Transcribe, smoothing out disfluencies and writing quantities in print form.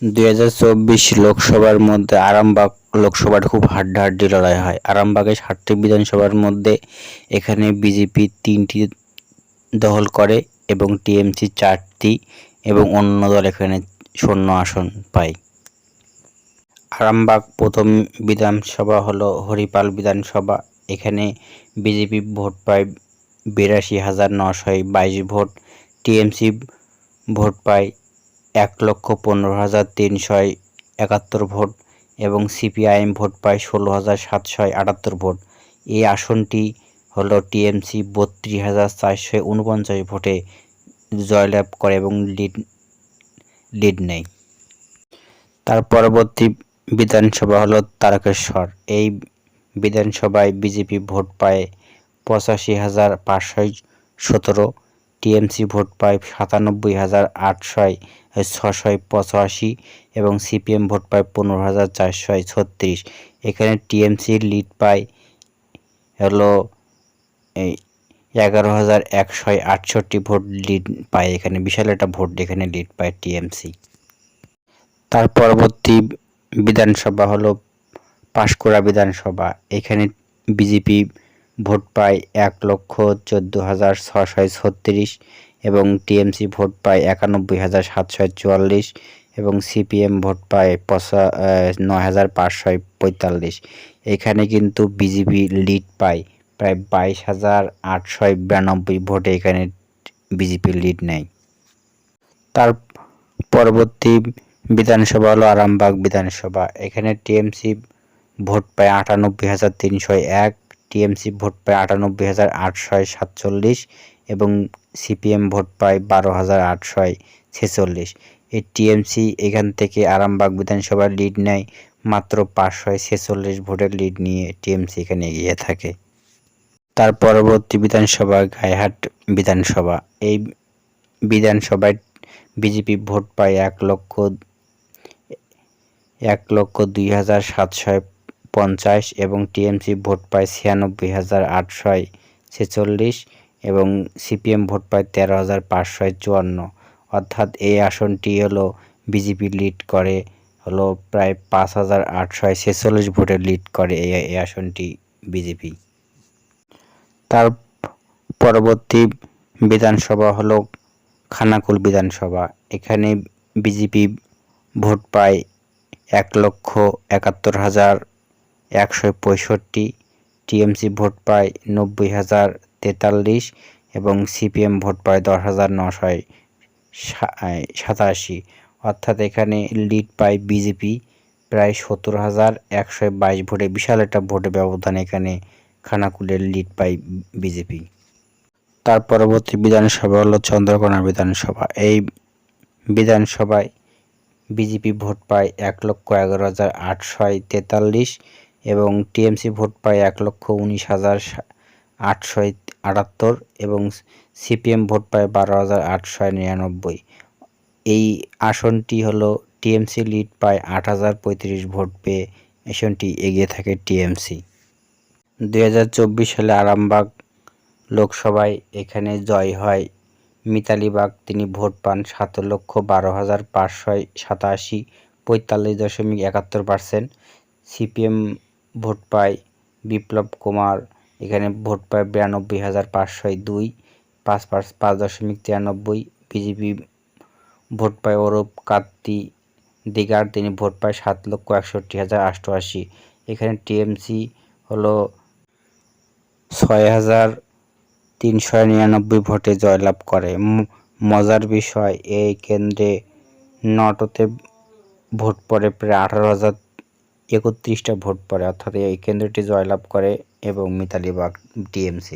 2024 লোকসভার মধ্যে আরামবাগ লোকসভাটা খুব হাড্ডাহাড্ডি লড়াই হয়। আরামবাগে 7টি বিধানসভার মধ্যে এখানে বিজেপি 3টি দখল করে এবং টিএমসি 4টি এবং অন্য দল এখানে শূন্য আসন পায়। আরামবাগ প্রথম বিধানসভা হলো হরিপাল বিধানসভা। এখানে বিজেপি ভোট পায় 82,922 ভোট, টিএমসি ভোট পায় 1,15,371 ভোট এবং সিপিআইএম ভোট পায় 16,778 ভোট। এই আসনটি হলো টিএমসি 32,449 ভোটে জয়লাভ করে এবং লিড নেয়। তার পরবর্তী বিধানসভা হলো তারকেশ্বর। এই বিধানসভায় বিজেপি ভোট পায় 85,517, টিএমসি ভোট পায় 97,685 এবং সিপিএম ভোট পায় 15,436। এখানে টিএমসি লিড পায় হলো 11,168 ভোট লিড পায়। এখানে বিশাল একটা ভোট এখানে লিড পায় টিএমসি। তার পরবর্তী বিধানসভা হলো পাঁশকুড়া বিধানসভা। এখানে বিজেপি ভোট পায় 1,14,636 এবং টিএমসি ভোট পায় 91,744 এবং সিপিএম ভোট পায় 9,545। এখানে কিন্তু বিজেপি লিড পায় প্রায় 22,892 ভোটে এখানে বিজেপি লিড নেয়। তার পরবর্তী বিধানসভা হলো আরামবাগ বিধানসভা। এখানে টিএমসি ভোট পায় 98,301, টিএমসি ভোট পায় 98,847 এবং সিপিএম ভোট পায় 12,846। এই টিএমসি এখান থেকে আরামবাগ বিধানসভার লিড নেয় মাত্র 546 ভোটের লিড নিয়ে টিএমসি এখানে এগিয়ে থাকে। তার পরবর্তী বিধানসভা গাইঘাট বিধানসভা। এই বিধানসভায় বিজেপি ভোট পায় 1,02,750 এবং টিএমসি ভোট পায় 96,846 এবং সিপিএম ভোট পায় 13,554। অর্থাৎ এই আসনটি হলো বিজেপি লিড করে হলো প্রায় 5,846 ভোটে লিড করে এই আসনটি বিজেপি। তার পরবর্তী বিধানসভা হলো খানাকুল বিধানসভা। এখানে বিজেপি ভোট পায় 1,71,165, টিএমসি ভোট পায় 90,043 এবং সিপিএম ভোট পায় 10,987। অর্থাৎ এখানে লিড পায় বিজেপি প্রায় 70,122 ভোটে। বিশাল একটা ভোটে ব্যবধান এখানে খানাকুলের লিড পায় বিজেপি। তার পরবর্তী বিধানসভা হলো চন্দ্রকোনা বিধানসভা। এই বিধানসভায় বিজেপি ভোট পায় 1,11,843 এবং টিএমসি ভোট পায় 1,19,878 এবং সিপিএম ভোট পায় 12,899। এই আসনটি হলো টিএমসি লিড পায় 8,035 ভোট পেয়ে আসনটি এগিয়ে থাকে টিএমসি। 2024 সালে আরামবাগ লোকসভায় এখানে জয় হয় মিতালি বাগ। তিনি ভোট পান 7,12,587, 45.71%। সিপিএম ভোট পায় বিপ্লব কুমার, এখানে ভোট পায় 92,502, 5.93। বিজেপি ভোট পায় অরূপ কার্তি দিগার, তিনি ভোট পায় 7,61,088। এখানে টিএমসি হলো 6,399 ভোটে জয়লাভ করে। মজার বিষয়, এই কেন্দ্রে নটোতে ভোট পড়ে প্রায় 18,031টা ভোট পড়ে। অর্থাৎ এই কেন্দ্রটি জয়লাভ করে এবং মিতালি বাগ টিএমসি।